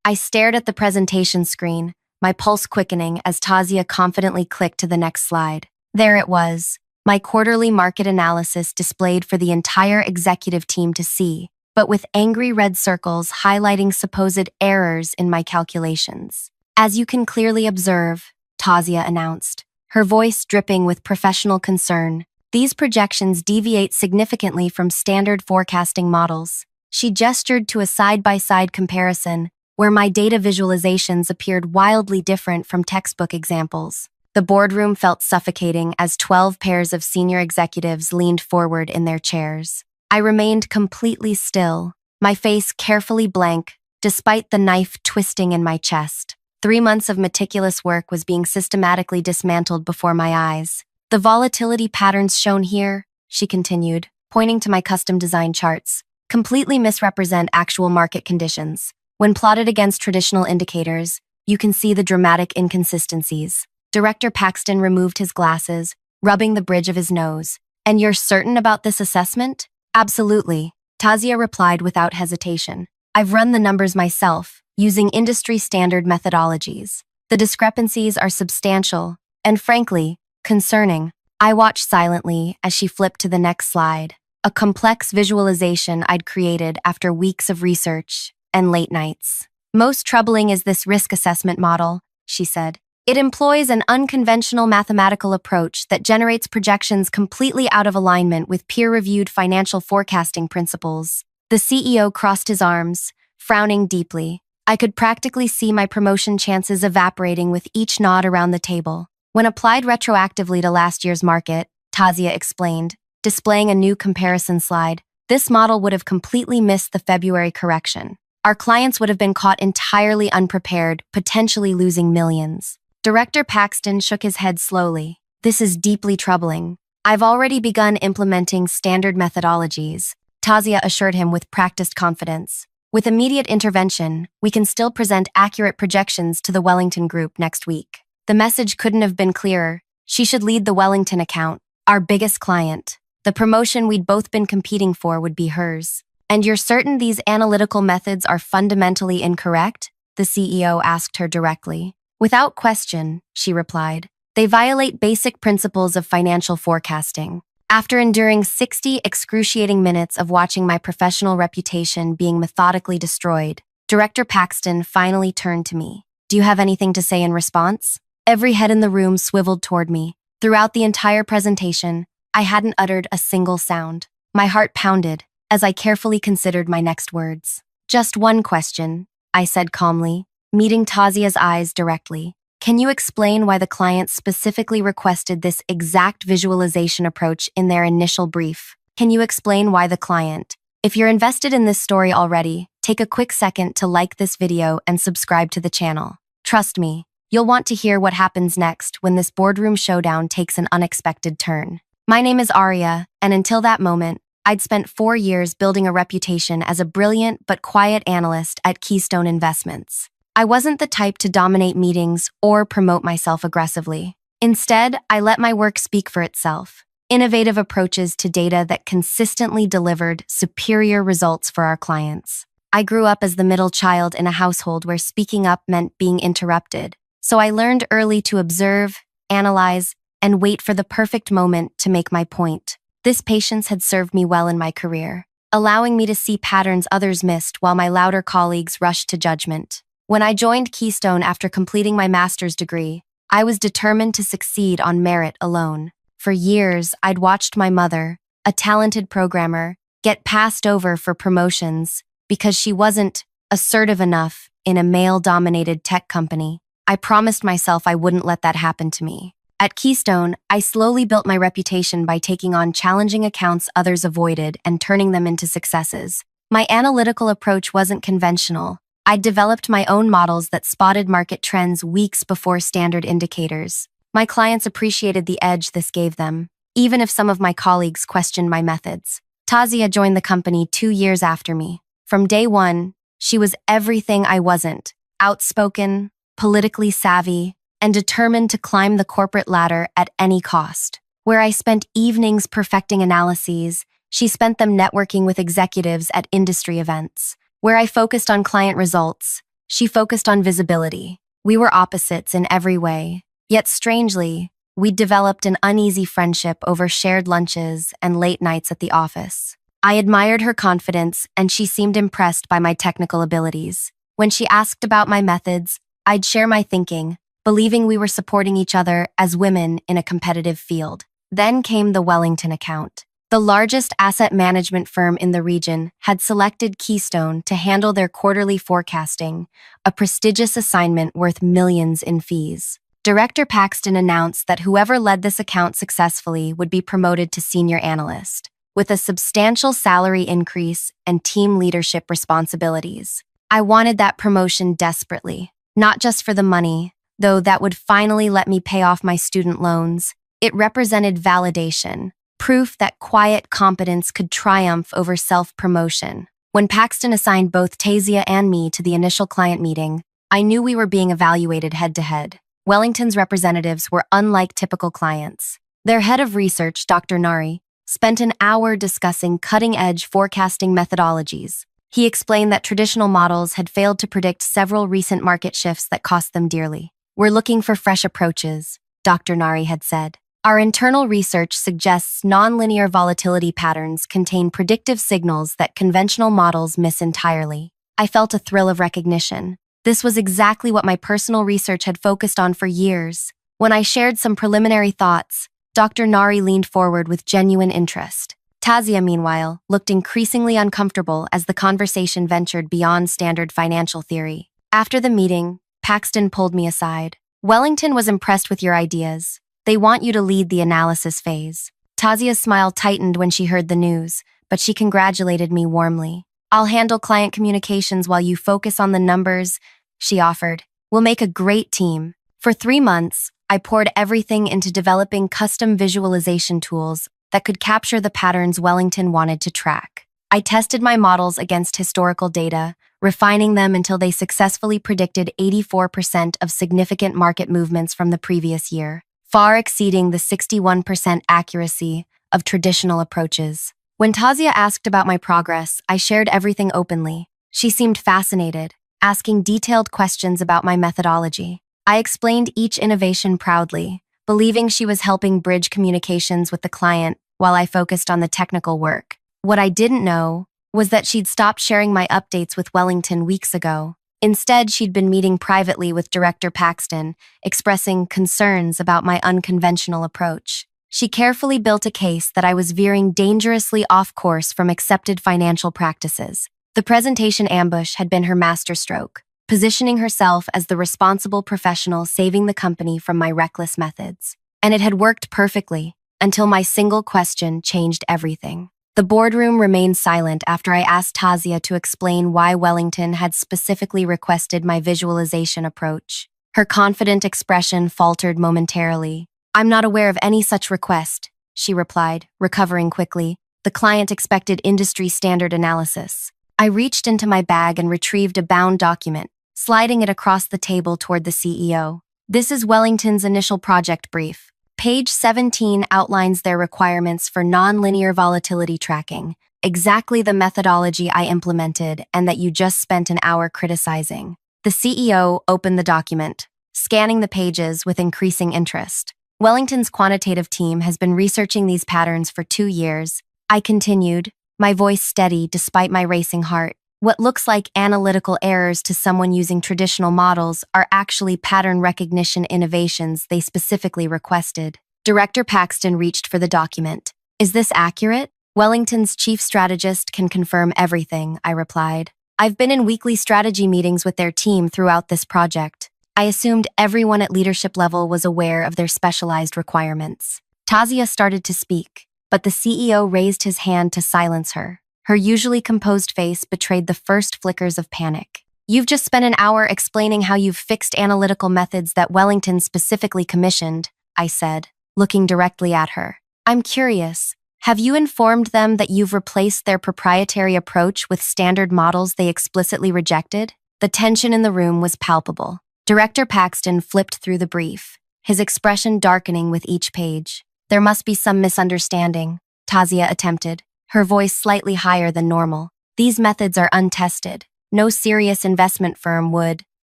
I stared at the presentation screen, my pulse quickening as Tazia confidently clicked to the next slide. There it was, my quarterly market analysis displayed for the entire executive team to see, but with angry red circles highlighting supposed errors in my calculations. As you can clearly observe, Tazia announced, her voice dripping with professional concern, these projections deviate significantly from standard forecasting models. She gestured to a side-by-side comparison where my data visualizations appeared wildly different from textbook examples. The boardroom felt suffocating as 12 pairs of senior executives leaned forward in their chairs. I remained completely still, my face carefully blank, despite the knife twisting in my chest. 3 months of meticulous work was being systematically dismantled before my eyes. The volatility patterns shown here, she continued, pointing to my custom-designed charts, completely misrepresent actual market conditions. When plotted against traditional indicators, you can see the dramatic inconsistencies. Director Paxton removed his glasses, rubbing the bridge of his nose. And you're certain about this assessment? Absolutely, Tazia replied without hesitation. I've run the numbers myself, using industry-standard methodologies. The discrepancies are substantial, and frankly, concerning. I watched silently as she flipped to the next slide, a complex visualization I'd created after weeks of research and late nights. Most troubling is this risk assessment model, she said. It employs an unconventional mathematical approach that generates projections completely out of alignment with peer-reviewed financial forecasting principles. The CEO crossed his arms, frowning deeply. I could practically see my promotion chances evaporating with each nod around the table. When applied retroactively to last year's market, Tazia explained, displaying a new comparison slide, this model would have completely missed the February correction. Our clients would have been caught entirely unprepared, potentially losing millions. Director Paxton shook his head slowly. This is deeply troubling. I've already begun implementing standard methodologies, Tazia assured him with practiced confidence. With immediate intervention, we can still present accurate projections to the Wellington Group next week. The message couldn't have been clearer. She should lead the Wellington account, our biggest client. The promotion we'd both been competing for would be hers. And you're certain these analytical methods are fundamentally incorrect? The CEO asked her directly. Without question, she replied. They violate basic principles of financial forecasting. After enduring 60 excruciating minutes of watching my professional reputation being methodically destroyed, Director Paxton finally turned to me. Do you have anything to say in response? Every head in the room swiveled toward me. Throughout the entire presentation, I hadn't uttered a single sound. My heart pounded as I carefully considered my next words. Just one question, I said calmly, meeting Tazia's eyes directly. Can you explain why the client specifically requested this exact visualization approach in their initial brief? Can you explain why the client? If you're invested in this story already, take a quick second to like this video and subscribe to the channel. Trust me, you'll want to hear what happens next when this boardroom showdown takes an unexpected turn. My name is Aria, and until that moment, I'd spent 4 years building a reputation as a brilliant but quiet analyst at Keystone Investments. I wasn't the type to dominate meetings or promote myself aggressively. Instead, I let my work speak for itself. Innovative approaches to data that consistently delivered superior results for our clients. I grew up as the middle child in a household where speaking up meant being interrupted. So I learned early to observe, analyze, and wait for the perfect moment to make my point. This patience had served me well in my career, allowing me to see patterns others missed while my louder colleagues rushed to judgment. When I joined Keystone after completing my master's degree, I was determined to succeed on merit alone. For years, I'd watched my mother, a talented programmer, get passed over for promotions because she wasn't assertive enough in a male-dominated tech company. I promised myself I wouldn't let that happen to me. At Keystone, I slowly built my reputation by taking on challenging accounts others avoided and turning them into successes. My analytical approach wasn't conventional. I'd developed my own models that spotted market trends weeks before standard indicators. My clients appreciated the edge this gave them, even if some of my colleagues questioned my methods. Tazia joined the company 2 years after me. From day one, she was everything I wasn't: outspoken, politically savvy, and determined to climb the corporate ladder at any cost. Where I spent evenings perfecting analyses, she spent them networking with executives at industry events. Where I focused on client results, She focused on visibility. We were opposites in every way. Yet strangely, we'd developed an uneasy friendship over shared lunches and late nights at the office. I admired her confidence, and she seemed impressed by my technical abilities. When she asked about my methods, I'd share my thinking, believing we were supporting each other as women in a competitive field. Then came the Wellington account. The largest asset management firm in the region had selected Keystone to handle their quarterly forecasting, a prestigious assignment worth millions in fees. Director Paxton announced that whoever led this account successfully would be promoted to senior analyst, with a substantial salary increase and team leadership responsibilities. I wanted that promotion desperately, not just for the money, though that would finally let me pay off my student loans. It represented validation, proof that quiet competence could triumph over self-promotion. When Paxton assigned both Tazia and me to the initial client meeting, I knew we were being evaluated head-to-head. Wellington's representatives were unlike typical clients. Their head of research, Dr. Nari, spent an hour discussing cutting-edge forecasting methodologies. He explained that traditional models had failed to predict several recent market shifts that cost them dearly. "We're looking for fresh approaches," Dr. Nari had said. "Our internal research suggests nonlinear volatility patterns contain predictive signals that conventional models miss entirely." I felt a thrill of recognition. This was exactly what my personal research had focused on for years. When I shared some preliminary thoughts, Dr. Nari leaned forward with genuine interest. Tazia, meanwhile, looked increasingly uncomfortable as the conversation ventured beyond standard financial theory. After the meeting, Paxton pulled me aside. "Wellington was impressed with your ideas. They want you to lead the analysis phase." Tazia's smile tightened when she heard the news, but she congratulated me warmly. "I'll handle client communications while you focus on the numbers," she offered. "We'll make a great team." For 3 months, I poured everything into developing custom visualization tools that could capture the patterns Wellington wanted to track. I tested my models against historical data, refining them until they successfully predicted 84% of significant market movements from the previous year, far exceeding the 61% accuracy of traditional approaches. When Tazia asked about my progress, I shared everything openly. She seemed fascinated, asking detailed questions about my methodology. I explained each innovation proudly, believing she was helping bridge communications with the client while I focused on the technical work. What I didn't know was that she'd stopped sharing my updates with Wellington weeks ago. Instead, she'd been meeting privately with Director Paxton, expressing concerns about my unconventional approach. She carefully built a case that I was veering dangerously off course from accepted financial practices. The presentation ambush had been her masterstroke, positioning herself as the responsible professional saving the company from my reckless methods. And it had worked perfectly, until my single question changed everything. The boardroom remained silent after I asked Tazia to explain why Wellington had specifically requested my visualization approach. Her confident expression faltered momentarily. "I'm not aware of any such request," she replied, recovering quickly. "The client expected industry-standard analysis." I reached into my bag and retrieved a bound document, sliding it across the table toward the CEO. "This is Wellington's initial project brief. Page 17 outlines their requirements for nonlinear volatility tracking, exactly the methodology I implemented and that you just spent an hour criticizing." The CEO opened the document, scanning the pages with increasing interest. "Wellington's quantitative team has been researching these patterns for 2 years," I continued, my voice steady despite my racing heart. "What looks like analytical errors to someone using traditional models are actually pattern recognition innovations they specifically requested." Director Paxton reached for the document. "Is this accurate?" "Wellington's chief strategist can confirm everything," I replied. "I've been in weekly strategy meetings with their team throughout this project. I assumed everyone at leadership level was aware of their specialized requirements." Tazia started to speak, but the CEO raised his hand to silence her. Her usually composed face betrayed the first flickers of panic. "You've just spent an hour explaining how you've fixed analytical methods that Wellington specifically commissioned," I said, looking directly at her. "I'm curious, have you informed them that you've replaced their proprietary approach with standard models they explicitly rejected?" The tension in the room was palpable. Director Paxton flipped through the brief, his expression darkening with each page. "There must be some misunderstanding," Tazia attempted, her voice slightly higher than normal. "These methods are untested. No serious investment firm would.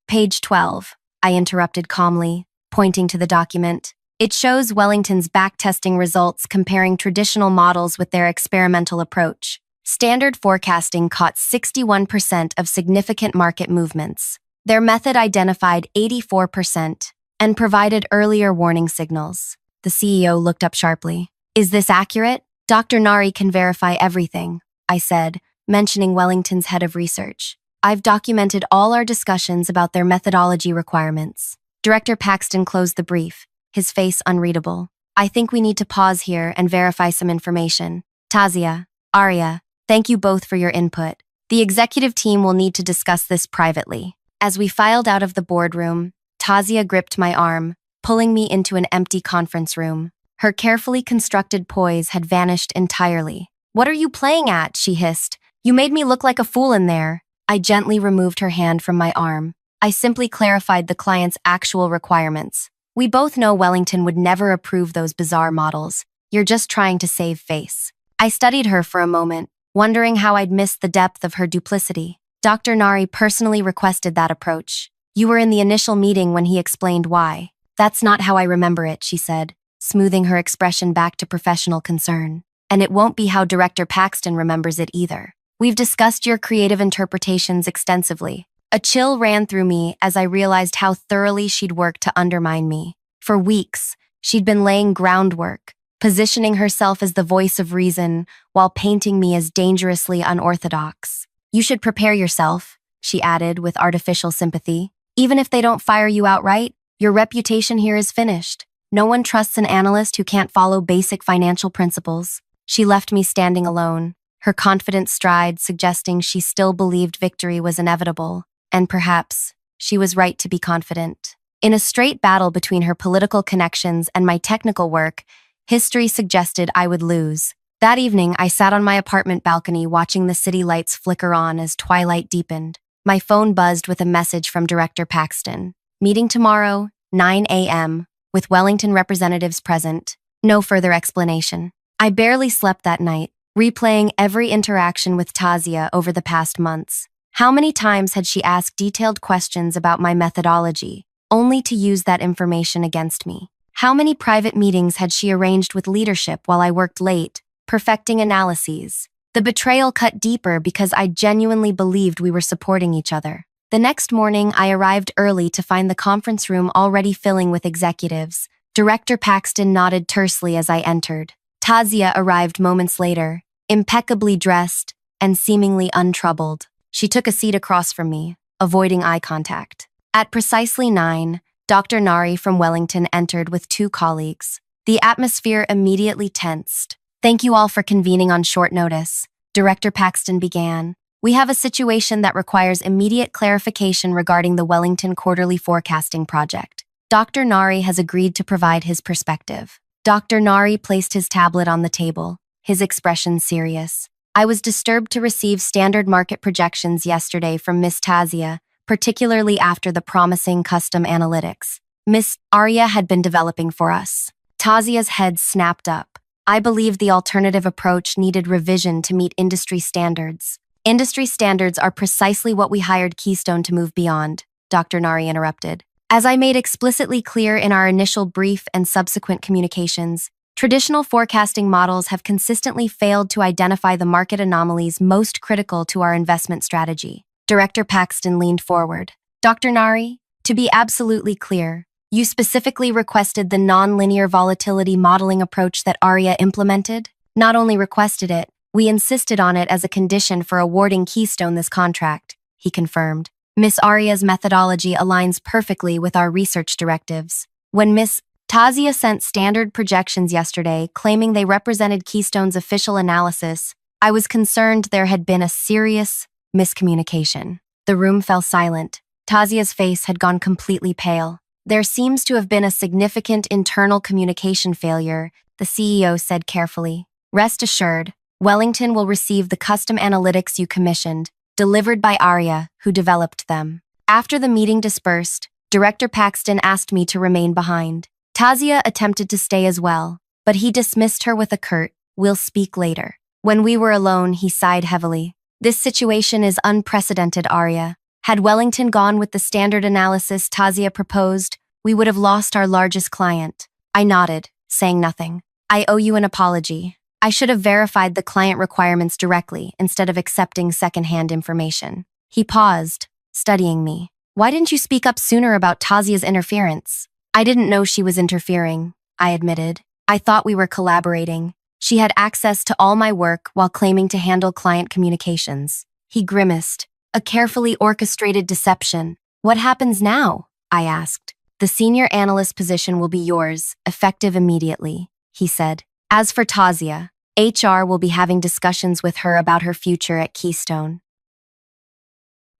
Page 12. I interrupted calmly, pointing to the document. It shows Wellington's backtesting results comparing traditional models with their experimental approach. Standard forecasting caught 61% of significant market movements. Their method identified 84% and provided earlier warning signals. The CEO looked up sharply. Is this accurate? Dr. Nari can verify everything, I said, mentioning Wellington's head of research. I've documented all our discussions about their methodology requirements. Director Paxton closed the brief, his face unreadable. I think we need to pause here and verify some information. Tazia, Aria, thank you both for your input. The executive team will need to discuss this privately. As we filed out of the boardroom, Tazia gripped my arm, pulling me into an empty conference room. Her carefully constructed poise had vanished entirely. What are you playing at? She hissed. You made me look like a fool in there. I gently removed her hand from my arm. I simply clarified the client's actual requirements. We both know Wellington would never approve those bizarre models. You're just trying to save face. I studied her for a moment, wondering how I'd missed the depth of her duplicity. Dr. Nari personally requested that approach. You were in the initial meeting when he explained why. That's not how I remember it, she said, smoothing her expression back to professional concern. And it won't be how Director Paxton remembers it either. We've discussed your creative interpretations extensively. A chill ran through me as I realized how thoroughly she'd worked to undermine me. For weeks, she'd been laying groundwork, positioning herself as the voice of reason while painting me as dangerously unorthodox. You should prepare yourself, she added with artificial sympathy. Even if they don't fire you outright, your reputation here is finished. No one trusts an analyst who can't follow basic financial principles. She left me standing alone, her confident stride suggesting she still believed victory was inevitable, and perhaps she was right to be confident. In a straight battle between her political connections and my technical work, history suggested I would lose. That evening, I sat on my apartment balcony watching the city lights flicker on as twilight deepened. My phone buzzed with a message from Director Paxton. Meeting tomorrow, 9 a.m., with Wellington representatives present. No further explanation. I barely slept that night, replaying every interaction with Tazia over the past months. How many times had she asked detailed questions about my methodology, only to use that information against me? How many private meetings had she arranged with leadership while I worked late, perfecting analyses? The betrayal cut deeper because I genuinely believed we were supporting each other. The next morning, I arrived early to find the conference room already filling with executives. Director Paxton nodded tersely as I entered. Tazia arrived moments later, impeccably dressed and seemingly untroubled. She took a seat across from me, avoiding eye contact. At precisely 9, Dr. Nari from Wellington entered with 2 colleagues. The atmosphere immediately tensed. Thank you all for convening on short notice, Director Paxton began. We have a situation that requires immediate clarification regarding the Wellington quarterly forecasting project. Dr. Nari has agreed to provide his perspective. Dr. Nari placed his tablet on the table, his expression serious. I was disturbed to receive standard market projections yesterday from Miss Tazia, particularly after the promising custom analytics Miss Aria had been developing for us. Tazia's head snapped up. I believe the alternative approach needed revision to meet industry standards. Industry standards are precisely what we hired Keystone to move beyond, Dr. Nari interrupted. As I made explicitly clear in our initial brief and subsequent communications, traditional forecasting models have consistently failed to identify the market anomalies most critical to our investment strategy. Director Paxton leaned forward. Dr. Nari, to be absolutely clear, you specifically requested the non-linear volatility modeling approach that Aria implemented? Not only requested it, we insisted on it as a condition for awarding Keystone this contract, he confirmed. Miss Aria's methodology aligns perfectly with our research directives. When Miss Tazia sent standard projections yesterday claiming they represented Keystone's official analysis, I was concerned there had been a serious miscommunication. The room fell silent. Tazia's face had gone completely pale. There seems to have been a significant internal communication failure, the CEO said carefully. Rest assured, Wellington will receive the custom analytics you commissioned, delivered by Aria, who developed them. After the meeting dispersed, Director Paxton asked me to remain behind. Tazia attempted to stay as well, but he dismissed her with a curt, "We'll speak later." When we were alone, he sighed heavily. This situation is unprecedented, Aria. Had Wellington gone with the standard analysis Tazia proposed, we would have lost our largest client. I nodded, saying nothing. I owe you an apology. I should have verified the client requirements directly instead of accepting secondhand information. He paused, studying me. Why didn't you speak up sooner about Tazia's interference? I didn't know she was interfering, I admitted. I thought we were collaborating. She had access to all my work while claiming to handle client communications. He grimaced. A carefully orchestrated deception. What happens now? I asked. The senior analyst position will be yours, effective immediately, he said. As for Tazia, HR will be having discussions with her about her future at Keystone.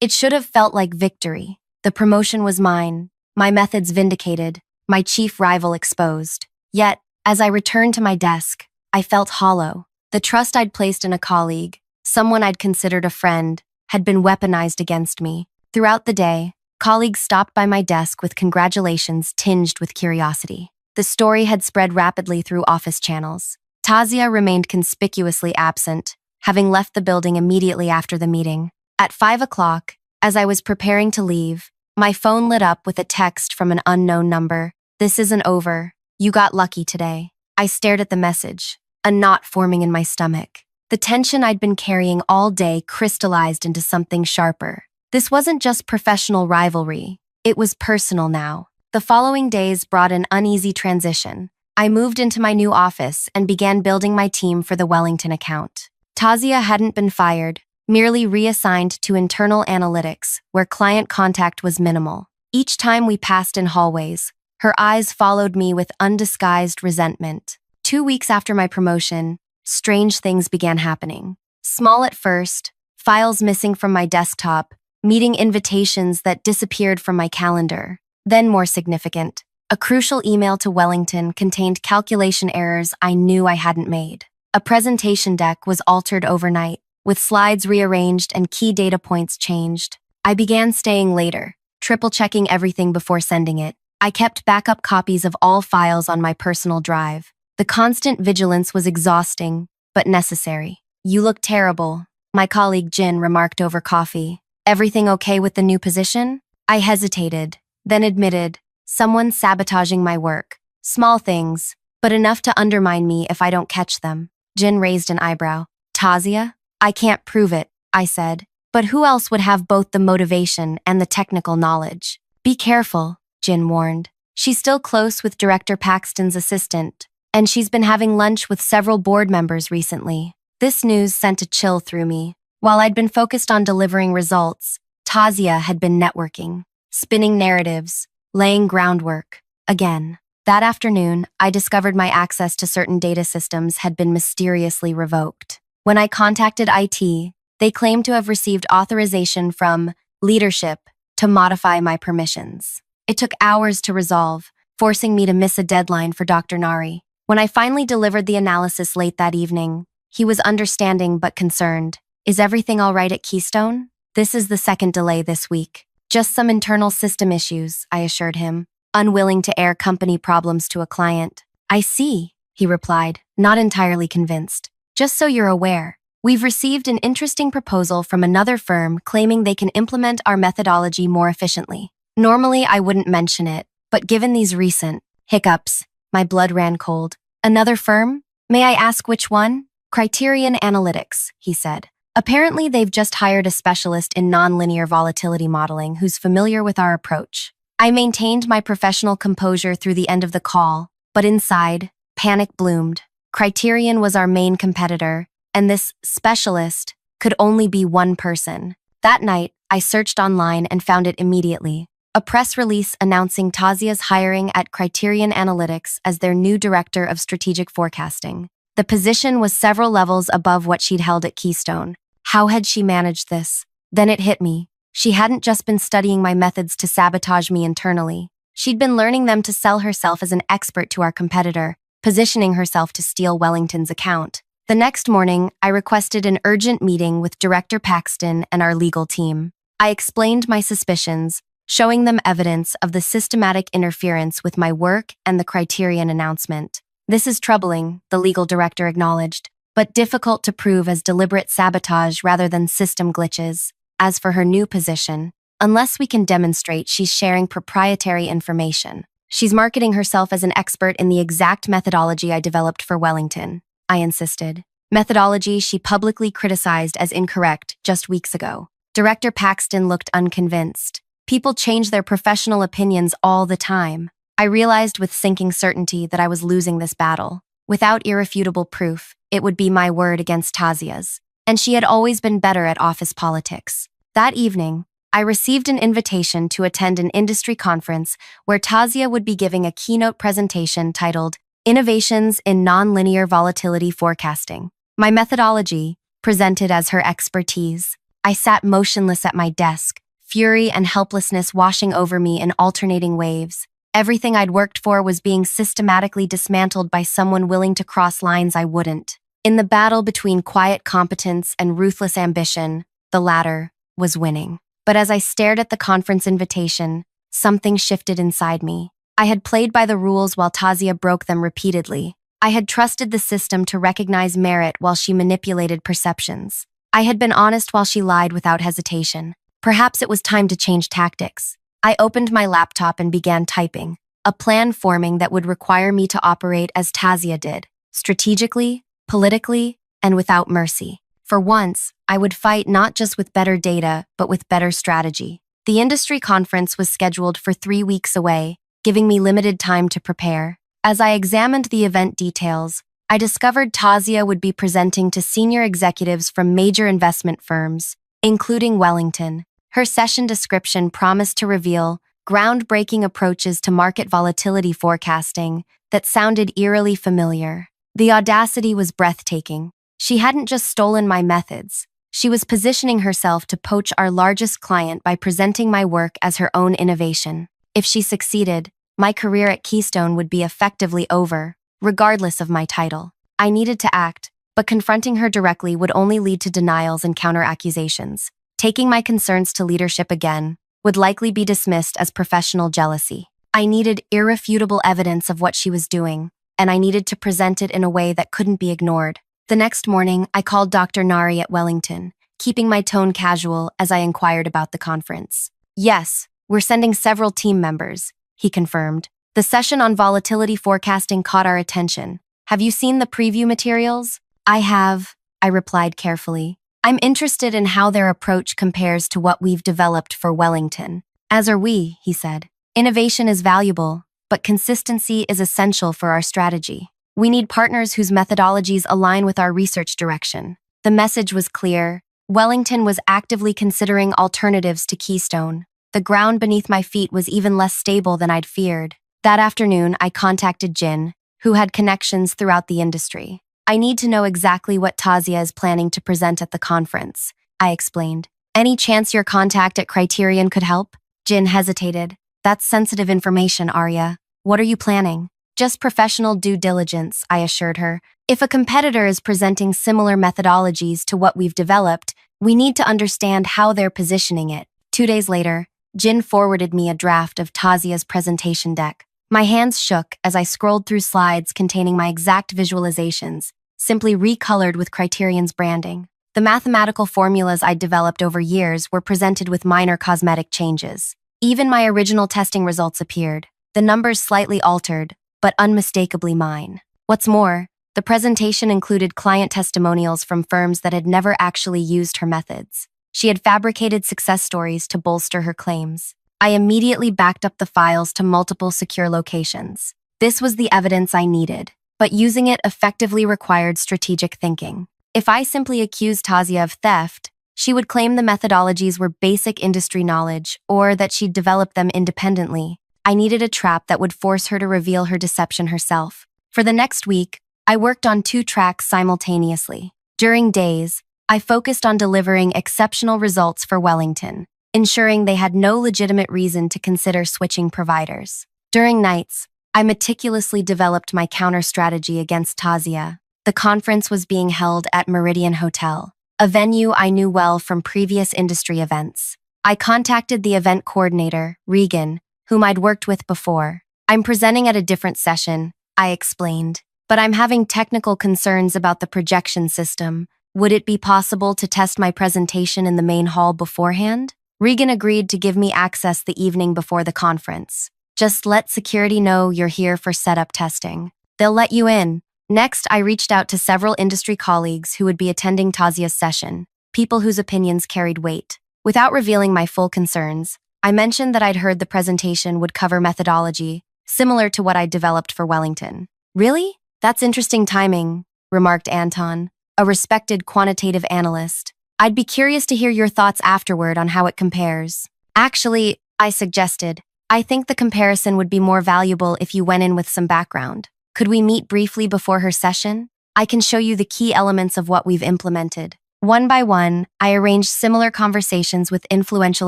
It should have felt like victory. The promotion was mine, my methods vindicated, my chief rival exposed. Yet, as I returned to my desk, I felt hollow. The trust I'd placed in a colleague, someone I'd considered a friend, had been weaponized against me. Throughout the day, colleagues stopped by my desk with congratulations tinged with curiosity. The story had spread rapidly through office channels. Tazia remained conspicuously absent, having left the building immediately after the meeting. At 5 o'clock, as I was preparing to leave, my phone lit up with a text from an unknown number. This isn't over. You got lucky today. I stared at the message, a knot forming in my stomach. The tension I'd been carrying all day crystallized into something sharper. This wasn't just professional rivalry. It was personal now. The following days brought an uneasy transition. I moved into my new office and began building my team for the Wellington account. Tazia hadn't been fired, merely reassigned to internal analytics, where client contact was minimal. Each time we passed in hallways, her eyes followed me with undisguised resentment. 2 weeks after my promotion, strange things began happening. Small at first, files missing from my desktop, meeting invitations that disappeared from my calendar. Then more significant, a crucial email to Wellington contained calculation errors I knew I hadn't made. A presentation deck was altered overnight, with slides rearranged and key data points changed. I began staying later, triple-checking everything before sending it. I kept backup copies of all files on my personal drive. The constant vigilance was exhausting, but necessary. You look terrible, my colleague Jin remarked over coffee. Everything okay with the new position? I hesitated, then admitted, someone's sabotaging my work. Small things, but enough to undermine me if I don't catch them. Jin raised an eyebrow. Tazia? I can't prove it, I said. But who else would have both the motivation and the technical knowledge? Be careful, Jin warned. She's still close with Director Paxton's assistant, and she's been having lunch with several board members recently. This news sent a chill through me. While I'd been focused on delivering results, Tazia had been networking, spinning narratives, laying groundwork. Again, that afternoon, I discovered my access to certain data systems had been mysteriously revoked. When I contacted IT, they claimed to have received authorization from leadership to modify my permissions. It took hours to resolve, forcing me to miss a deadline for Dr. Nari. When I finally delivered the analysis late that evening, he was understanding but concerned. Is everything all right at Keystone? This is the second delay this week. Just some internal system issues, I assured him, unwilling to air company problems to a client. I see, he replied, not entirely convinced. Just so you're aware, we've received an interesting proposal from another firm claiming they can implement our methodology more efficiently. Normally, I wouldn't mention it, but given these recent hiccups, my blood ran cold. Another firm? May I ask which one? Criterion Analytics, he said. Apparently, they've just hired a specialist in nonlinear volatility modeling who's familiar with our approach. I maintained my professional composure through the end of the call, but inside, panic bloomed. Criterion was our main competitor, and this specialist could only be one person. That night, I searched online and found it immediately. A press release announcing Tazia's hiring at Criterion Analytics as their new director of strategic forecasting. The position was several levels above what she'd held at Keystone. How had she managed this? Then it hit me. She hadn't just been studying my methods to sabotage me internally. She'd been learning them to sell herself as an expert to our competitor, positioning herself to steal Wellington's account. The next morning, I requested an urgent meeting with Director Paxton and our legal team. I explained my suspicions, showing them evidence of the systematic interference with my work and the Criterion announcement. This is troubling, the legal director acknowledged. but difficult to prove as deliberate sabotage rather than system glitches. As for her new position, unless we can demonstrate she's sharing proprietary information, she's marketing herself as an expert in the exact methodology I developed for Wellington, I insisted. Methodology she publicly criticized as incorrect just weeks ago. Director Paxton looked unconvinced. People change their professional opinions all the time. I realized with sinking certainty that I was losing this battle. Without irrefutable proof, it would be my word against Tazia's. And she had always been better at office politics. That evening, I received an invitation to attend an industry conference where Tazia would be giving a keynote presentation titled Innovations in Nonlinear Volatility Forecasting. My methodology, presented as her expertise. I sat motionless at my desk, fury and helplessness washing over me in alternating waves. Everything I'd worked for was being systematically dismantled by someone willing to cross lines I wouldn't. In the battle between quiet competence and ruthless ambition, the latter was winning. But as I stared at the conference invitation, something shifted inside me. I had played by the rules while Tazia broke them repeatedly. I had trusted the system to recognize merit while she manipulated perceptions. I had been honest while she lied without hesitation. Perhaps it was time to change tactics. I opened my laptop and began typing, a plan forming that would require me to operate as Tazia did, strategically, politically, and without mercy. For once, I would fight not just with better data, but with better strategy. The industry conference was scheduled for 3 weeks away, giving me limited time to prepare. As I examined the event details, I discovered Tazia would be presenting to senior executives from major investment firms, including Wellington. Her session description promised to reveal groundbreaking approaches to market volatility forecasting that sounded eerily familiar. The audacity was breathtaking. She hadn't just stolen my methods. She was positioning herself to poach our largest client by presenting my work as her own innovation. If she succeeded, my career at Keystone would be effectively over, regardless of my title. I needed to act, but confronting her directly would only lead to denials and counter-accusations. Taking my concerns to leadership again would likely be dismissed as professional jealousy. I needed irrefutable evidence of what she was doing, and I needed to present it in a way that couldn't be ignored. The next morning, I called Dr. Nari at Wellington, keeping my tone casual as I inquired about the conference. Yes, we're sending several team members, he confirmed. The session on volatility forecasting caught our attention. Have you seen the preview materials? I have, I replied carefully. I'm interested in how their approach compares to what we've developed for Wellington. As are we, he said. Innovation is valuable, but consistency is essential for our strategy. We need partners whose methodologies align with our research direction. The message was clear. Wellington was actively considering alternatives to Keystone. The ground beneath my feet was even less stable than I'd feared. That afternoon, I contacted Jin, who had connections throughout the industry. I need to know exactly what Tazia is planning to present at the conference, I explained. Any chance your contact at Criterion could help? Jin hesitated. That's sensitive information, Aria. What are you planning? Just professional due diligence, I assured her. If a competitor is presenting similar methodologies to what we've developed, we need to understand how they're positioning it. 2 days later, Jin forwarded me a draft of Tazia's presentation deck. My hands shook as I scrolled through slides containing my exact visualizations, simply recolored with Criterion's branding. The mathematical formulas I'd developed over years were presented with minor cosmetic changes. Even my original testing results appeared, the numbers slightly altered, but unmistakably mine. What's more, the presentation included client testimonials from firms that had never actually used her methods. She had fabricated success stories to bolster her claims. I immediately backed up the files to multiple secure locations. This was the evidence I needed, but using it effectively required strategic thinking. If I simply accused Tazia of theft, she would claim the methodologies were basic industry knowledge or that she'd developed them independently. I needed a trap that would force her to reveal her deception herself. For the next week, I worked on 2 tracks simultaneously. During days, I focused on delivering exceptional results for Wellington, ensuring they had no legitimate reason to consider switching providers. During nights, I meticulously developed my counter-strategy against Tazia. The conference was being held at Meridian Hotel, a venue I knew well from previous industry events. I contacted the event coordinator, Regan, whom I'd worked with before. I'm presenting at a different session, I explained, but I'm having technical concerns about the projection system. Would it be possible to test my presentation in the main hall beforehand? Regan agreed to give me access the evening before the conference. Just let security know you're here for setup testing. They'll let you in. Next, I reached out to several industry colleagues who would be attending Tazia's session, people whose opinions carried weight. Without revealing my full concerns, I mentioned that I'd heard the presentation would cover methodology, similar to what I'd developed for Wellington. Really? That's interesting timing, remarked Anton, a respected quantitative analyst. I'd be curious to hear your thoughts afterward on how it compares. Actually, I suggested, I think the comparison would be more valuable if you went in with some background. Could we meet briefly before her session? I can show you the key elements of what we've implemented. One by one, I arranged similar conversations with influential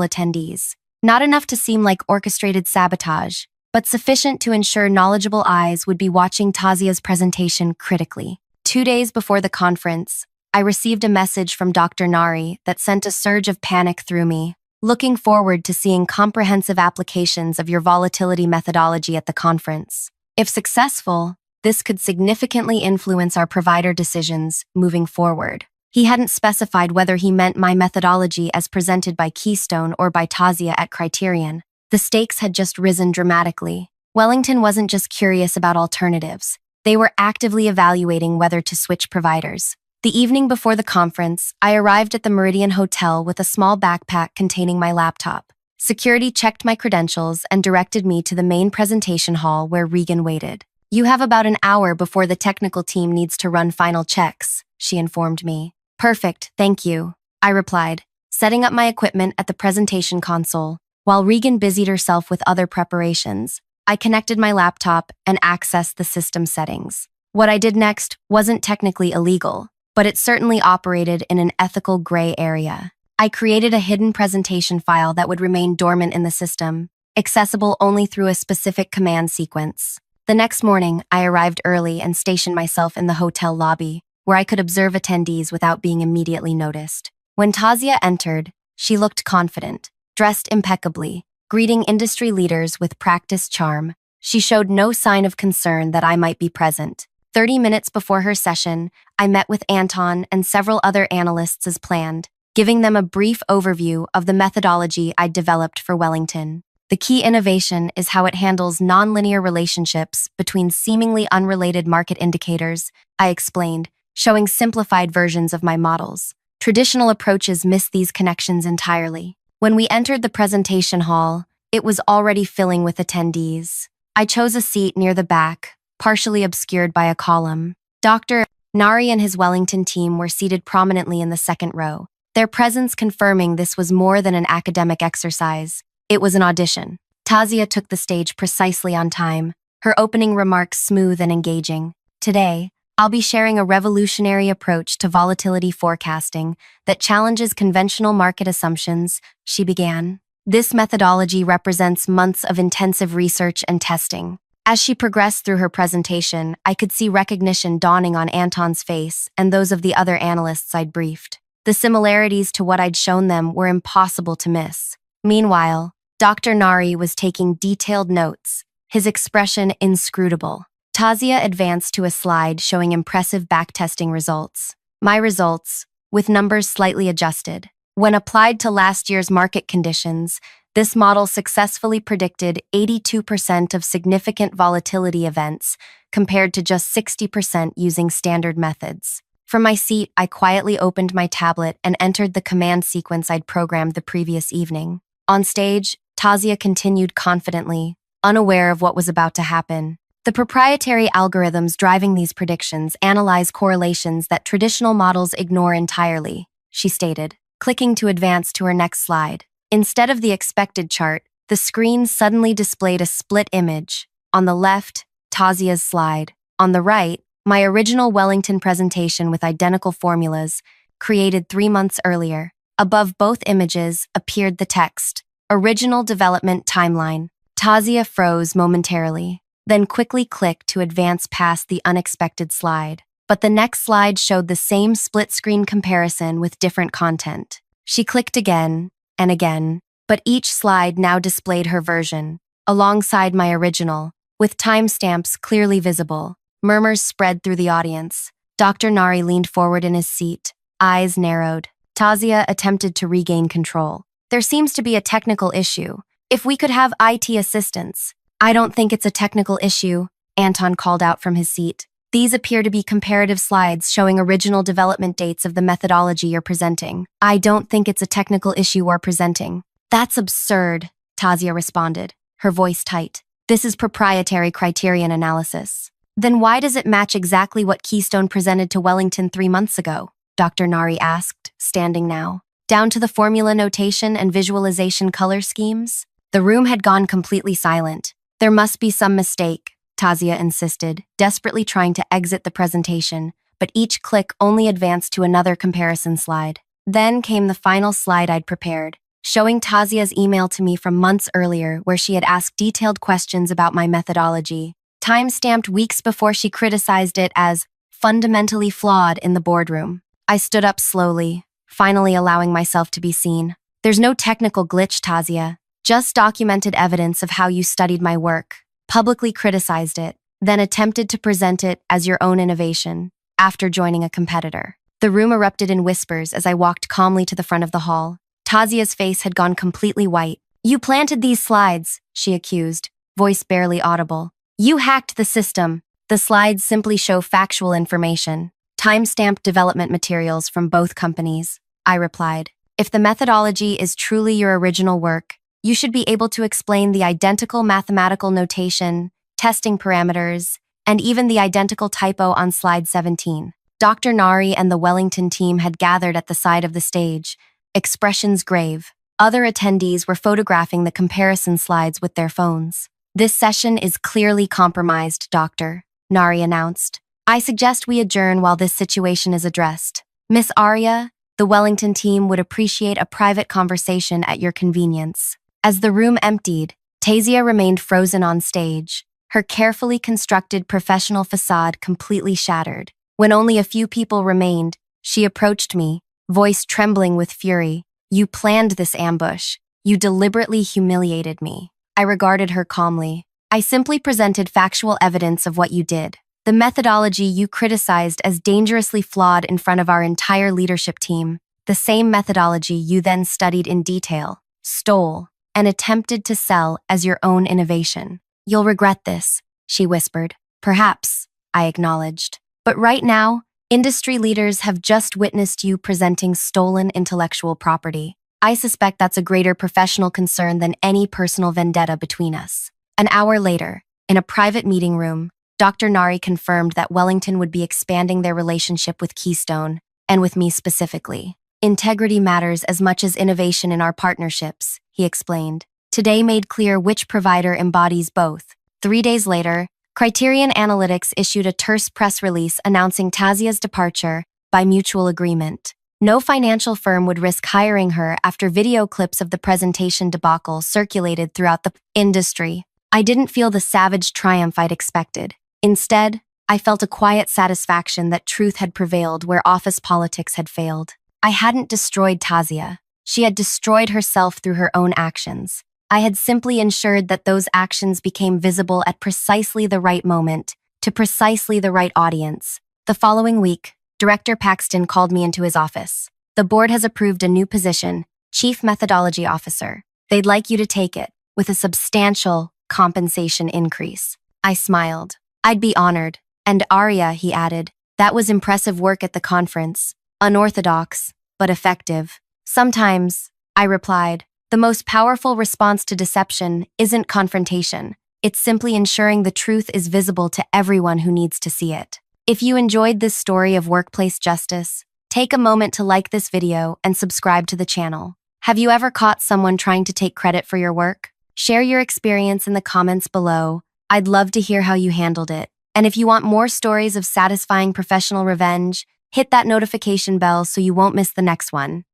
attendees. Not enough to seem like orchestrated sabotage, but sufficient to ensure knowledgeable eyes would be watching Tazia's presentation critically. 2 days before the conference, I received a message from Dr. Nari that sent a surge of panic through me. Looking forward to seeing comprehensive applications of your volatility methodology at the conference. If successful, this could significantly influence our provider decisions moving forward. He hadn't specified whether he meant my methodology as presented by Keystone or by Tazia at Criterion. The stakes had just risen dramatically. Wellington wasn't just curious about alternatives. They were actively evaluating whether to switch providers. The evening before the conference, I arrived at the Meridian Hotel with a small backpack containing my laptop. Security checked my credentials and directed me to the main presentation hall where Regan waited. You have about an hour before the technical team needs to run final checks, she informed me. Perfect, thank you, I replied, setting up my equipment at the presentation console. While Regan busied herself with other preparations, I connected my laptop and accessed the system settings. What I did next wasn't technically illegal, but it certainly operated in an ethical gray area. I created a hidden presentation file that would remain dormant in the system, accessible only through a specific command sequence. The next morning, I arrived early and stationed myself in the hotel lobby, where I could observe attendees without being immediately noticed. When Tazia entered, she looked confident, dressed impeccably, greeting industry leaders with practiced charm. She showed no sign of concern that I might be present. 30 minutes before her session, I met with Anton and several other analysts as planned, giving them a brief overview of the methodology I'd developed for Wellington. The key innovation is how it handles nonlinear relationships between seemingly unrelated market indicators, I explained, showing simplified versions of my models. Traditional approaches miss these connections entirely. When we entered the presentation hall, it was already filling with attendees. I chose a seat near the back, partially obscured by a column. Dr. Nari and his Wellington team were seated prominently in the second row, their presence confirming this was more than an academic exercise. It was an audition. Tazia took the stage precisely on time, her opening remarks smooth and engaging. Today, I'll be sharing a revolutionary approach to volatility forecasting that challenges conventional market assumptions, she began. This methodology represents months of intensive research and testing. As she progressed through her presentation, I could see recognition dawning on Anton's face and those of the other analysts I'd briefed. The similarities to what I'd shown them were impossible to miss. Meanwhile, Dr. Nari was taking detailed notes, his expression inscrutable. Tazia advanced to a slide showing impressive backtesting results. My results, with numbers slightly adjusted. When applied to last year's market conditions, this model successfully predicted 82% of significant volatility events, compared to just 60% using standard methods. From my seat, I quietly opened my tablet and entered the command sequence I'd programmed the previous evening. On stage, Tazia continued confidently, unaware of what was about to happen. The proprietary algorithms driving these predictions analyze correlations that traditional models ignore entirely, she stated, clicking to advance to her next slide. Instead of the expected chart, the screen suddenly displayed a split image. On the left, Tazia's slide. On the right, my original Wellington presentation with identical formulas, created 3 months earlier. Above both images appeared the text, Original Development Timeline. Tazia froze momentarily, then quickly clicked to advance past the unexpected slide. But the next slide showed the same split-screen comparison with different content. She clicked again and again, but each slide now displayed her version, alongside my original, with timestamps clearly visible. Murmurs spread through the audience. Dr. Nari leaned forward in his seat, eyes narrowed. Tazia attempted to regain control. There seems to be a technical issue. If we could have IT assistance. I don't think it's a technical issue, Anton called out from his seat. These appear to be comparative slides showing original development dates of the methodology you're presenting. I don't think it's a technical issue we're presenting. That's absurd, Tazia responded, her voice tight. This is proprietary criterion analysis. Then why does it match exactly what Keystone presented to Wellington 3 months ago? Dr. Nari asked, standing now. Down to the formula notation and visualization color schemes? The room had gone completely silent. There must be some mistake, Tazia insisted, desperately trying to exit the presentation, but each click only advanced to another comparison slide. Then came the final slide I'd prepared, showing Tazia's email to me from months earlier where she had asked detailed questions about my methodology, time-stamped weeks before she criticized it as fundamentally flawed in the boardroom. I stood up slowly, finally allowing myself to be seen. There's no technical glitch, Tazia, just documented evidence of how you studied my work, publicly criticized it, then attempted to present it as your own innovation after joining a competitor. The room erupted in whispers as I walked calmly to the front of the hall. Tazia's face had gone completely white. You planted these slides, she accused, voice barely audible. You hacked the system. The slides simply show factual information, time-stamped development materials from both companies, I replied. If the methodology is truly your original work, you should be able to explain the identical mathematical notation, testing parameters, and even the identical typo on slide 17. Dr. Nari and the Wellington team had gathered at the side of the stage, expressions grave. Other attendees were photographing the comparison slides with their phones. This session is clearly compromised, Doctor, Nari announced. I suggest we adjourn while this situation is addressed. Miss Aria, the Wellington team would appreciate a private conversation at your convenience. As the room emptied, Tazia remained frozen on stage, her carefully constructed professional facade completely shattered. When only a few people remained, she approached me, voice trembling with fury. You planned this ambush. You deliberately humiliated me. I regarded her calmly. I simply presented factual evidence of what you did. The methodology you criticized as dangerously flawed in front of our entire leadership team, the same methodology you then studied in detail, stole, and attempted to sell as your own innovation. You'll regret this, she whispered. Perhaps, I acknowledged. But right now, industry leaders have just witnessed you presenting stolen intellectual property. I suspect that's a greater professional concern than any personal vendetta between us. An hour later, in a private meeting room, Dr. Nari confirmed that Wellington would be expanding their relationship with Keystone, and with me specifically. Integrity matters as much as innovation in our partnerships, he explained. Today made clear which provider embodies both. 3 days later, Criterion Analytics issued a terse press release announcing Tazia's departure by mutual agreement. No financial firm would risk hiring her after video clips of the presentation debacle circulated throughout the industry. I didn't feel the savage triumph I'd expected. Instead, I felt a quiet satisfaction that truth had prevailed where office politics had failed. I hadn't destroyed Tazia. She had destroyed herself through her own actions. I had simply ensured that those actions became visible at precisely the right moment, to precisely the right audience. The following week, Director Paxton called me into his office. The board has approved a new position, Chief Methodology Officer. They'd like you to take it, with a substantial compensation increase. I smiled. I'd be honored. And Aria, he added, that was impressive work at the conference. Unorthodox, but effective. Sometimes, I replied, the most powerful response to deception isn't confrontation. It's simply ensuring the truth is visible to everyone who needs to see it. If you enjoyed this story of workplace justice, take a moment to like this video and subscribe to the channel. Have you ever caught someone trying to take credit for your work? Share your experience in the comments below. I'd love to hear how you handled it. And if you want more stories of satisfying professional revenge, hit that notification bell so you won't miss the next one.